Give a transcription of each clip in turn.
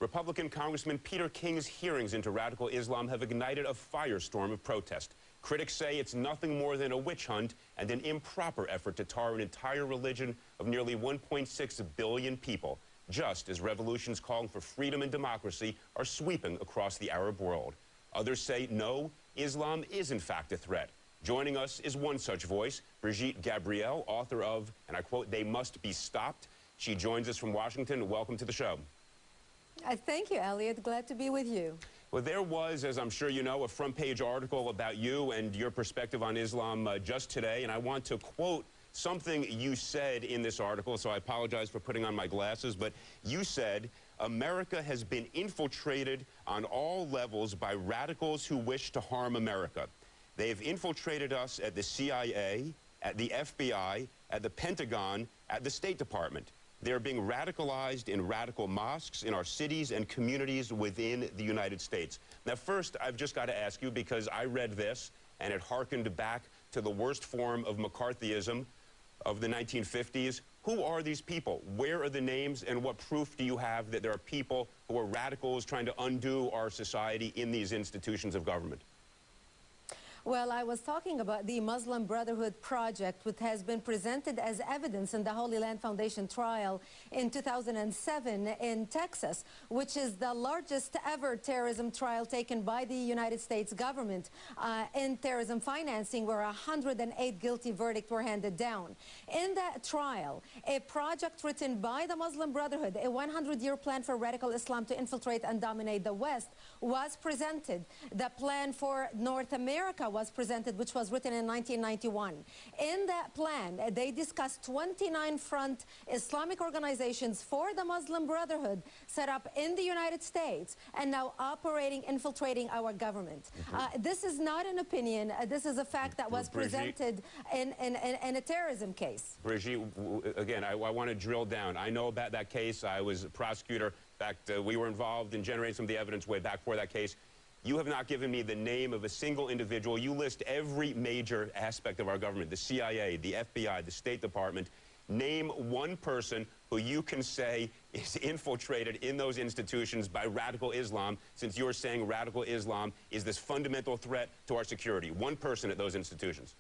Republican Congressman Peter King's hearings into radical Islam have ignited a firestorm of protest. Critics say it's nothing more than a witch hunt and an improper effort to tar an entire religion of nearly 1.6 billion people, just as revolutions calling for freedom and democracy are sweeping across the Arab world. Others say, no, Islam is in fact a threat. Joining us is one such voice, Brigitte Gabriel, author of, and I quote, "They Must Be Stopped." She joins us from Washington. Welcome to the show. Thank you, Elliot. Glad to be with you. Well, there was, as I'm sure you know, a front-page article about you and your perspective on Islam just today, and I want to quote something you said in this article, so I apologize for putting on my glasses, but you said, "America has been infiltrated on all levels by radicals who wish to harm America. They have infiltrated us at the CIA, at the FBI, at the Pentagon, at the State Department. They're being radicalized in radical mosques in our cities and communities within the United States." Now, first, I've just got to ask you, because I read this, and it harkened back to the worst form of McCarthyism of the 1950s. Who are these people? Where are the names, and what proof do you have that there are people who are radicals trying to undo our society in these institutions of government? Well, I was talking about the Muslim Brotherhood Project, which has been presented as evidence in the Holy Land Foundation trial in 2007 in Texas, which is the largest ever terrorism trial taken by the United States government in terrorism financing, where 108 guilty verdicts were handed down. In that trial, a project written by the Muslim Brotherhood, a 100-year plan for radical Islam to infiltrate and dominate the West, was presented. The plan for North America was presented, which was written in 1991. In that plan, they discussed 29 front Islamic organizations for the Muslim Brotherhood set up in the United States and now operating, infiltrating our government. This is not an opinion. This is a fact that was presented in a terrorism case. Brigitte, again, I want to drill down. I know about that case. I was a prosecutor. In fact, we were involved in generating some of the evidence way back for that case. You have not given me the name of a single individual. You list every major aspect of our government, the CIA, the FBI, the State Department. Name one person who you can say is infiltrated in those institutions by radical Islam, since you're saying radical Islam is this fundamental threat to our security. One person at those institutions.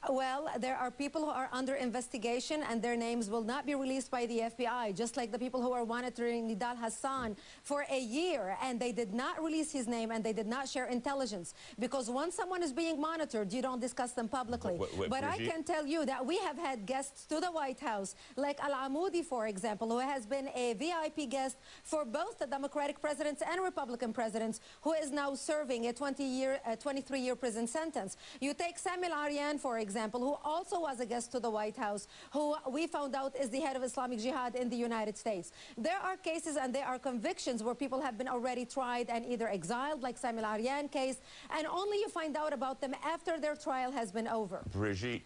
Well, there are people who are under investigation, and their names will not be released by the FBI, just like the people who are monitoring Nidal Hassan for a year, and they did not release his name, and they did not share intelligence, because once someone is being monitored, you don't discuss them publicly. But I can tell you that we have had guests to the White House, like Al-Amoudi, for example, who has been a VIP guest for both the Democratic presidents and Republican presidents, who is now serving a 23-year prison sentence. You take Samuel Aryan, for example, who also was a guest to the White House, who we found out is the head of Islamic Jihad in the United States. There are cases and there are convictions where people have been already tried and either exiled, like Samuel Aryan case, and only you find out about them after their trial has been over. Brigitte,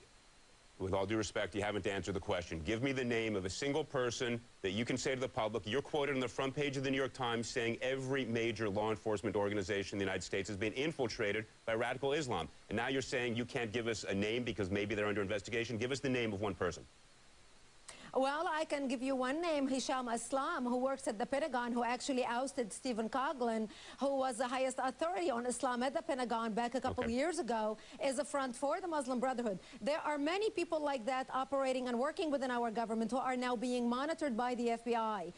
with all due respect, you haven't answered the question. Give me the name of a single person that you can say to the public. You're quoted on the front page of the New York Times saying every major law enforcement organization in the United States has been infiltrated by radical Islam. And now you're saying you can't give us a name because maybe they're under investigation. Give us the name of one person. Well, I can give you one name, Hisham Aslam, who works at the Pentagon, who actually ousted Stephen Coughlin, who was the highest authority on Islam at the Pentagon back a couple years ago, is a front for the Muslim Brotherhood. There are many people like that operating and working within our government who are now being monitored by the FBI.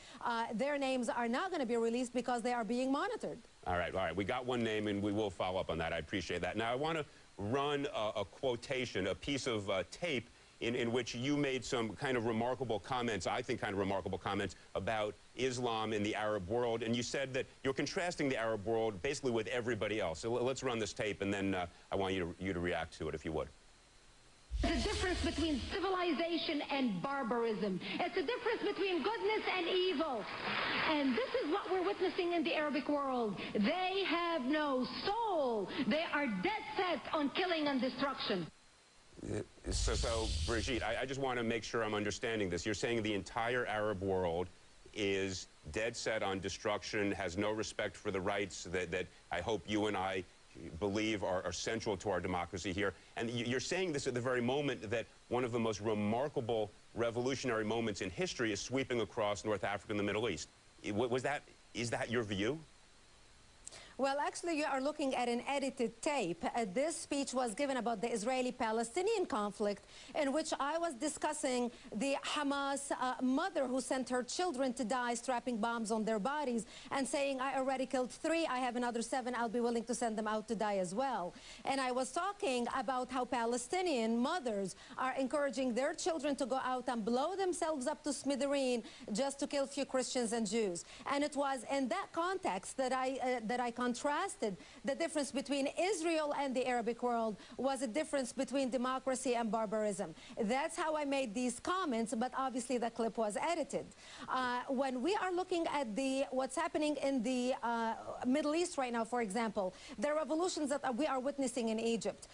Their names are not going to be released because they are being monitored. All right. We got one name, and we will follow up on that. I appreciate that. Now, I want to run a quotation, a piece of tape in which you made some kind of remarkable comments, I think kind of remarkable comments, about Islam in the Arab world. And you said that you're contrasting the Arab world basically with everybody else. So let's run this tape, and then I want you to react to it, if you would. The difference between civilization and barbarism. It's a difference between goodness and evil. And this is what we're witnessing in the Arabic world. They have no soul. They are dead set on killing and destruction. So Brigitte, I just want to make sure I'm understanding this. You're saying the entire Arab world is dead set on destruction, has no respect for the rights that I hope you and I believe are central to our democracy here. And you're saying this at the very moment that one of the most remarkable revolutionary moments in history is sweeping across North Africa and the Middle East. Was that Is that your view? Well, actually, you are looking at an edited tape. This speech was given about the Israeli-Palestinian conflict, in which I was discussing the Hamas mother who sent her children to die, strapping bombs on their bodies, and saying, I already killed 3, I have another 7, I'll be willing to send them out to die as well. And I was talking about how Palestinian mothers are encouraging their children to go out and blow themselves up to smithereen just to kill a few Christians and Jews. And it was in that context that I contrasted the difference between Israel and the Arabic world was a difference between democracy and barbarism. That's how I made these comments, but obviously the clip was edited. When we are looking at what's happening in the Middle East right now, for example, the revolutions that we are witnessing in Egypt,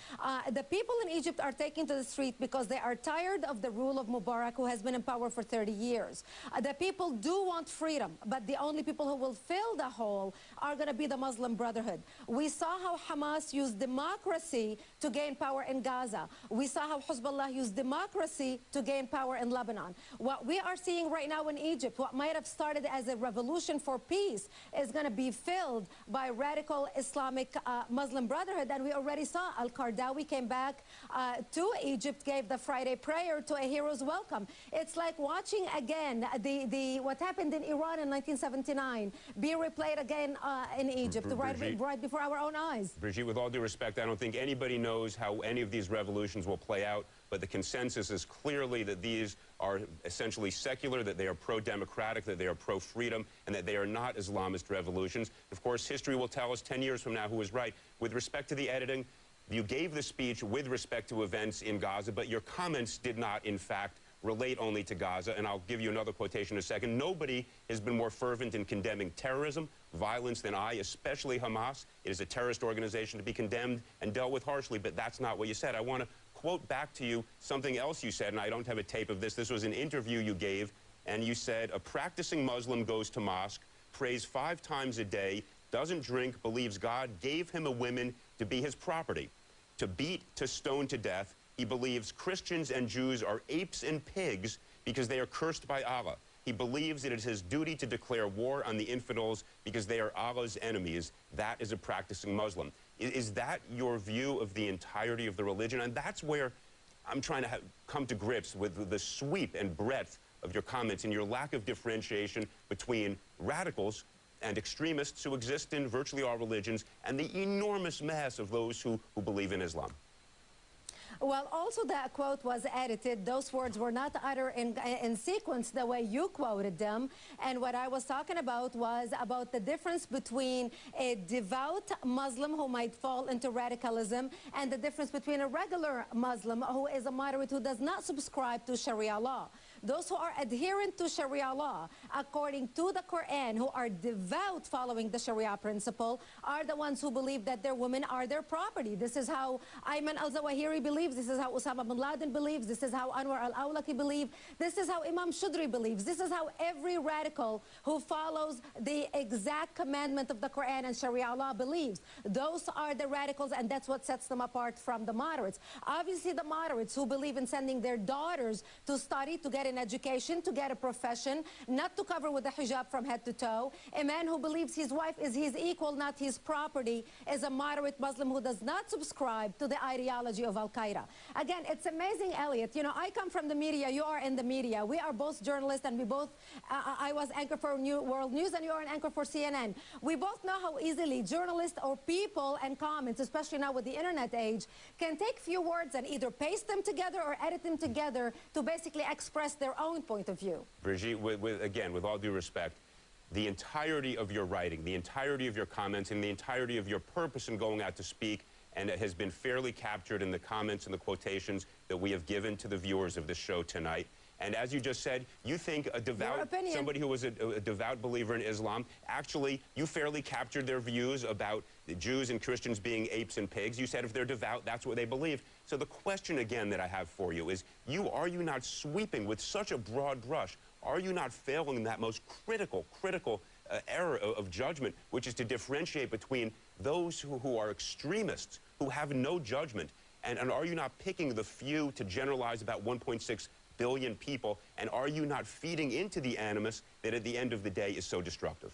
the people in Egypt are taking to the street because they are tired of the rule of Mubarak, who has been in power for 30 years. The people do want freedom, but the only people who will fill the hole are going to be the Muslim Brotherhood. We saw how Hamas used democracy to gain power in Gaza. We saw how Hezbollah used democracy to gain power in Lebanon. What we are seeing right now in Egypt, what might have started as a revolution for peace, is going to be filled by radical Islamic Muslim Brotherhood. And we already saw Al-Qaradawi came back to Egypt, gave the Friday prayer to a hero's welcome. It's like watching again what happened in Iran in 1979 be replayed again in Egypt, right before our own eyes. Brigitte, with all due respect, I don't think anybody knows how any of these revolutions will play out, but the consensus is clearly that these are essentially secular, that they are pro-democratic, that they are pro-freedom, and that they are not Islamist revolutions. Of course, history will tell us 10 years from now who was right. With respect to the editing, you gave the speech with respect to events in Gaza, but your comments did not, in fact, relate only to Gaza, and I'll give you another quotation in a second. Nobody has been more fervent in condemning terrorism, violence than I, especially Hamas. It is a terrorist organization to be condemned and dealt with harshly, but that's not what you said. I want to quote back to you something else you said, and I don't have a tape of this. This was an interview you gave, and you said, a practicing Muslim goes to mosque, prays 5 times a day, doesn't drink, believes God gave him a woman to be his property, to beat, to stone to death. He believes Christians and Jews are apes and pigs because they are cursed by Allah. He believes it is his duty to declare war on the infidels because they are Allah's enemies. That is a practicing Muslim. Is that your view of the entirety of the religion? And that's where I'm trying to come to grips with the sweep and breadth of your comments and your lack of differentiation between radicals and extremists who exist in virtually all religions and the enormous mass of those who believe in Islam. Well, also that quote was edited. Those words were not uttered in sequence the way you quoted them. And what I was talking about was about the difference between a devout Muslim who might fall into radicalism and the difference between a regular Muslim who is a moderate who does not subscribe to Sharia law. Those who are adherent to Sharia law, according to the Quran, who are devout following the Sharia principle, are the ones who believe that their women are their property. This is how Ayman al-Zawahiri believes. This is how Osama bin Laden believes. This is how Anwar al-Awlaki believes. This is how Imam Shudri believes. This is how every radical who follows the exact commandment of the Quran and Sharia law believes. Those are the radicals, and that's what sets them apart from the moderates. Obviously, the moderates who believe in sending their daughters to study, to get an education, to get a profession, not to cover with a hijab from head to toe. A man who believes his wife is his equal, not his property, is a moderate Muslim who does not subscribe to the ideology of Al-Qaeda. Again, it's amazing, Elliot. You know, I come from the media, you are in the media. We are both journalists, and we both, I was anchor for World News, and you are an anchor for CNN. We both know how easily journalists or people and comments, especially now with the internet age, can take few words and either paste them together or edit them together to basically express their own point of view. Brigitte, again, with all due respect, the entirety of your writing, the entirety of your comments, and the entirety of your purpose in going out to speak, and it has been fairly captured in the comments and the quotations that we have given to the viewers of this show tonight. And as you just said, you think a devout, somebody who was a devout believer in Islam, actually, you fairly captured their views about the Jews and Christians being apes and pigs. You said if they're devout, that's what they believe. So the question again that I have for you is, are you not sweeping with such a broad brush? Are you not failing in that most critical error of judgment, which is to differentiate between those who are extremists, who have no judgment, and are you not picking the few to generalize about 1.6 billion people, and are you not feeding into the animus that at the end of the day is so destructive?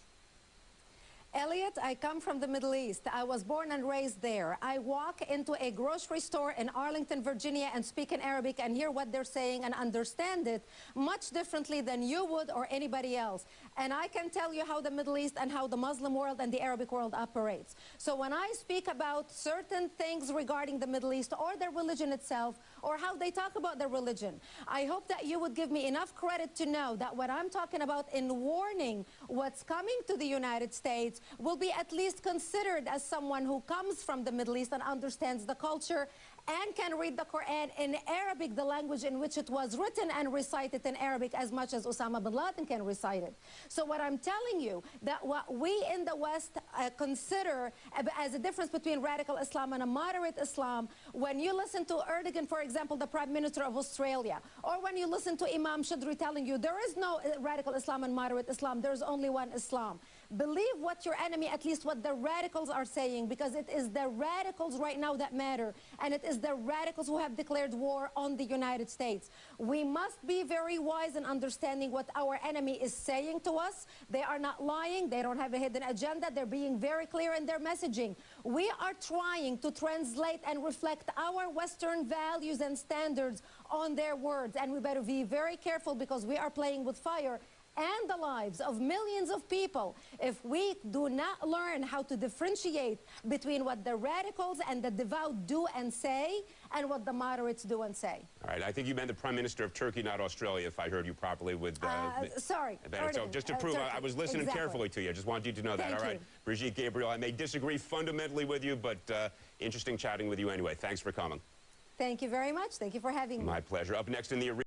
Elliot, I come from the Middle East. I was born and raised there. I walk into a grocery store in Arlington, Virginia, and speak in Arabic and hear what they're saying and understand it much differently than you would or anybody else. And I can tell you how the Middle East and how the Muslim world and the Arabic world operates. So when I speak about certain things regarding the Middle East or their religion itself or how they talk about their religion, I hope that you would give me enough credit to know that what I'm talking about in warning what's coming to the United States will be at least considered as someone who comes from the Middle East and understands the culture and can read the Quran in Arabic, the language in which it was written, and recite it in Arabic as much as Osama bin Laden can recite it. So what I'm telling you, that what we in the West consider as a difference between radical Islam and a moderate Islam, when you listen to Erdogan, for example, the Prime Minister of Australia, or when you listen to Imam Shidri telling you there is no radical Islam and moderate Islam, there's only one Islam. Believe what your enemy, at least what the radicals are saying, because it is the radicals right now that matter, and it is the radicals who have declared war on the United States. We must be very wise in understanding what our enemy is saying to us. They are not lying. They don't have a hidden agenda. They're being very clear in their messaging. We are trying to translate and reflect our Western values and standards on their words, and we better be very careful because we are playing with fire and the lives of millions of people if we do not learn how to differentiate between what the radicals and the devout do and say and what the moderates do and say. All right, I think you meant the Prime Minister of Turkey, not Australia, if I heard you properly with... Sorry. So just to prove, I was listening carefully to you. I just wanted you to know that. All right, Brigitte Gabriel, I may disagree fundamentally with you, but interesting chatting with you anyway. Thanks for coming. Thank you very much. Thank you for having me. My pleasure. Up next in the arena.